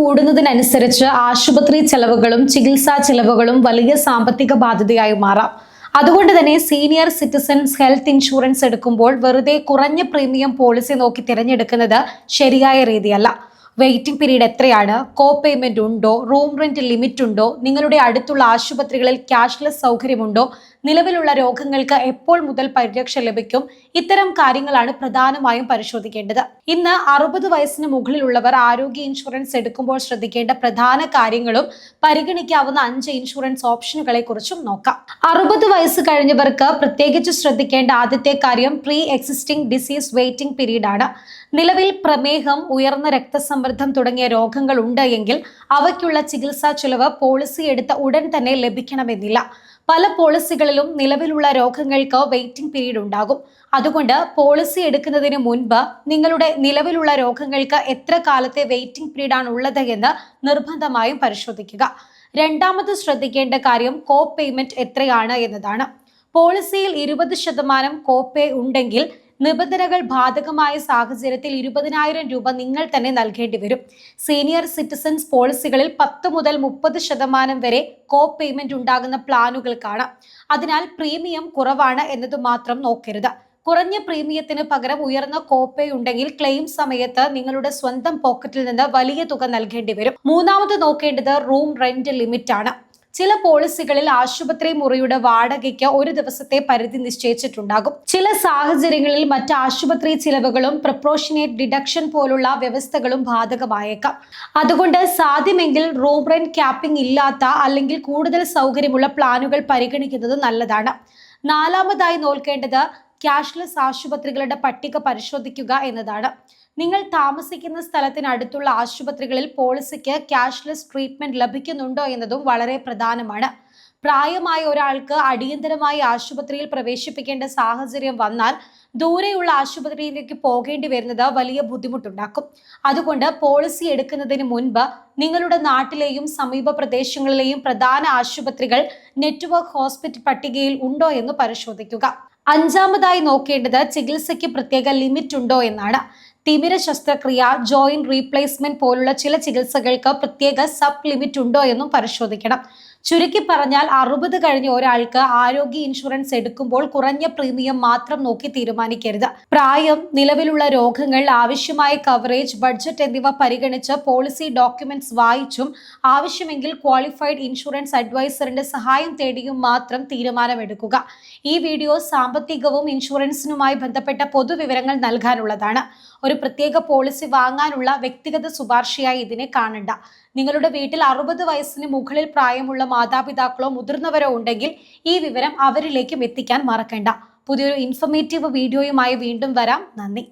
കൂടുന്നതിനനുസരിച്ച് ആശുപത്രി ചെലവുകളും ചികിത്സാ ചെലവുകളും വലിയ സാമ്പത്തിക ബാധ്യതയായി മാറാം. അതുകൊണ്ട് തന്നെ സീനിയർ സിറ്റിസൺസ് ഹെൽത്ത് ഇൻഷുറൻസ് എടുക്കുമ്പോൾ വെറുതെ കുറഞ്ഞ പ്രീമിയം പോളിസി നോക്കി തിരഞ്ഞെടുക്കുന്നത് ശരിയായ രീതിയല്ല. വെയിറ്റിംഗ് പീരീഡ് എത്രയാണ്, കോ പേയ്മെന്റ് ഉണ്ടോ, റൂം റെന്റ് ലിമിറ്റ് ഉണ്ടോ, നിങ്ങളുടെ അടുത്തുള്ള ആശുപത്രികളിൽ ക്യാഷ്ലെസ് സൗകര്യമുണ്ടോ, നിലവിലുള്ള രോഗങ്ങൾക്ക് എപ്പോൾ മുതൽ പരിരക്ഷ ലഭിക്കും, ഇത്തരം കാര്യങ്ങളാണ് പ്രധാനമായും പരിശോധിക്കേണ്ടത്. ഇന്ന് 60 വയസ്സിന് മുകളിലുള്ളവർ ആരോഗ്യ ഇൻഷുറൻസ് എടുക്കുമ്പോൾ ശ്രദ്ധിക്കേണ്ട പ്രധാന കാര്യങ്ങളും പരിഗണിക്കാവുന്ന 5 ഇൻഷുറൻസ് ഓപ്ഷനുകളെ കുറിച്ചും നോക്കാം. 60 വയസ്സ് കഴിഞ്ഞവർക്ക് പ്രത്യേകിച്ച് ശ്രദ്ധിക്കേണ്ട ആദ്യത്തെ കാര്യം pre existing disease waiting period ആണ്. നിലവിൽ പ്രമേഹം, ഉയർന്ന രക്തസമ്മർദ്ദം തുടങ്ങിയ രോഗങ്ങൾ ഉണ്ട് എങ്കിൽ അവയ്ക്കുള്ള ചികിത്സാ ചെലവ് പോളിസി എടുത്ത ഉടൻ തന്നെ ലഭിക്കണമെന്നില്ല. പല പോളിസികളിലും നിലവിലുള്ള രോഗങ്ങൾക്ക് വെയിറ്റിംഗ് പീരീഡ് ഉണ്ടാകും. അതുകൊണ്ട് പോളിസി എടുക്കുന്നതിന് മുൻപ് നിങ്ങളുടെ നിലവിലുള്ള രോഗങ്ങൾക്ക് എത്ര കാലത്തെ വെയിറ്റിംഗ് പീരീഡ് ആണ് ഉള്ളത് എന്ന് നിർബന്ധമായും പരിശോധിക്കുക. രണ്ടാമത് ശ്രദ്ധിക്കേണ്ട കാര്യം കോ പേയ്മെന്റ് എത്രയാണ് എന്നതാണ്. പോളിസിയിൽ 20% കോപ്പേ ഉണ്ടെങ്കിൽ നിബന്ധനകൾ ബാധകമായ സാഹചര്യത്തിൽ 20,000 രൂപ നിങ്ങൾ തന്നെ നൽകേണ്ടി വരും. സീനിയർ സിറ്റിസൺസ് പോളിസികളിൽ 10 മുതൽ 30% വരെ കോ പേയ്മെന്റ് ഉണ്ടാകുന്ന പ്ലാനുകൾ കാണാം. അതിനാൽ പ്രീമിയം കുറവാണ് എന്നത് മാത്രം നോക്കരുത്. കുറഞ്ഞ പ്രീമിയത്തിന് പകരം ഉയർന്ന കോപ്പേ ഉണ്ടെങ്കിൽ ക്ലെയിം സമയത്ത് നിങ്ങളുടെ സ്വന്തം പോക്കറ്റിൽ നിന്ന് വലിയ തുക നൽകേണ്ടി വരും. മൂന്നാമത് നോക്കേണ്ടത് റൂം റെന്റ് ലിമിറ്റ് ആണ്. ചില പോളിസികളിൽ ആശുപത്രി മുറിയുടെ വാടകയ്ക്ക് ഒരു ദിവസത്തെ പരിധി നിശ്ചയിച്ചിട്ടുണ്ടാകും. ചില സാഹചര്യങ്ങളിൽ മറ്റ് ആശുപത്രി ചിലവുകളും പ്രൊപ്പോർഷനേറ്റ് ഡിഡക്ഷൻ പോലുള്ള വ്യവസ്ഥകളും ബാധകമായേക്കാം. അതുകൊണ്ട് സാധ്യമെങ്കിൽ റൂം റെന്റ് ക്യാപ്പിംഗ് ഇല്ലാത്ത അല്ലെങ്കിൽ കൂടുതൽ സൗകര്യമുള്ള പ്ലാനുകൾ പരിഗണിക്കുന്നത് നല്ലതാണ്. നാലാമതായി നോക്കേണ്ടത് ക്യാഷ്ലെസ് ആശുപത്രികളുടെ പട്ടിക പരിശോധിക്കുക എന്നതാണ്. നിങ്ങൾ താമസിക്കുന്ന സ്ഥലത്തിനടുത്തുള്ള ആശുപത്രികളിൽ പോളിസിക്ക് ക്യാഷ്ലെസ് ട്രീറ്റ്മെന്റ് ലഭിക്കുന്നുണ്ടോ എന്നതും വളരെ പ്രധാനമാണ്. പ്രായമായ ഒരാൾക്ക് അടിയന്തരമായി ആശുപത്രിയിൽ പ്രവേശിപ്പിക്കേണ്ട സാഹചര്യം വന്നാൽ ദൂരെയുള്ള ആശുപത്രിയിലേക്ക് പോകേണ്ടി വരുന്നത് വലിയ ബുദ്ധിമുട്ടുണ്ടാക്കും. അതുകൊണ്ട് പോളിസി എടുക്കുന്നതിന് മുൻപ് നിങ്ങളുടെ നാട്ടിലെയും സമീപ പ്രദേശങ്ങളിലെയും പ്രധാന ആശുപത്രികൾ നെറ്റ്വർക്ക് ഹോസ്പിറ്റൽ പട്ടികയിൽ ഉണ്ടോ എന്ന് പരിശോധിക്കുക. അഞ്ചാമതായി നോക്കേണ്ടത് ചികിത്സയ്ക്ക് പ്രത്യേക ലിമിറ്റ് ഉണ്ടോ എന്നാണ്. തിമിര ശസ്ത്രക്രിയ, ജോയിന്റ് റീപ്ലേസ്മെന്റ് പോലുള്ള ചില ചികിത്സകൾക്ക് പ്രത്യേക സബ് ലിമിറ്റ് ഉണ്ടോ എന്നും പരിശോധിക്കണം. ചുരുക്കി പറഞ്ഞാൽ 60 കഴിഞ്ഞ ഒരാൾക്ക് ആരോഗ്യ ഇൻഷുറൻസ് എടുക്കുമ്പോൾ കുറഞ്ഞ പ്രീമിയം മാത്രം നോക്കി തീരുമാനിക്കരുത്. പ്രായം, നിലവിലുള്ള രോഗങ്ങൾ, ആവശ്യമായ കവറേജ്, ബഡ്ജറ്റ് എന്നിവ പരിഗണിച്ച് പോളിസി ഡോക്യുമെന്റ്സ് വായിച്ചും ആവശ്യമെങ്കിൽ ക്വാളിഫൈഡ് ഇൻഷുറൻസ് അഡ്വൈസറിന്റെ സഹായം തേടിയും മാത്രം തീരുമാനമെടുക്കുക. ഈ വീഡിയോ സാമ്പത്തികവും ഇൻഷുറൻസിനുമായി ബന്ധപ്പെട്ട പൊതുവിവരങ്ങൾ നൽകാനുള്ളതാണ്. ഒരു പ്രത്യേക പോളിസി വാങ്ങാനുള്ള വ്യക്തിഗത ശുപാർശയായി ഇതിനെ കാണണ്ട. നിങ്ങളുടെ വീട്ടിൽ 60 വയസ്സിന് മുകളിൽ പ്രായമുള്ള മാതാപിതാക്കളോ മുതിർന്നവരോ ഉണ്ടെങ്കിൽ ഈ വിവരം അവരിലേക്കും എത്തിക്കാൻ മറക്കണ്ട. പുതിയൊരു ഇൻഫർമേറ്റീവ് വീഡിയോയുമായി വീണ്ടും വരാം. നന്ദി.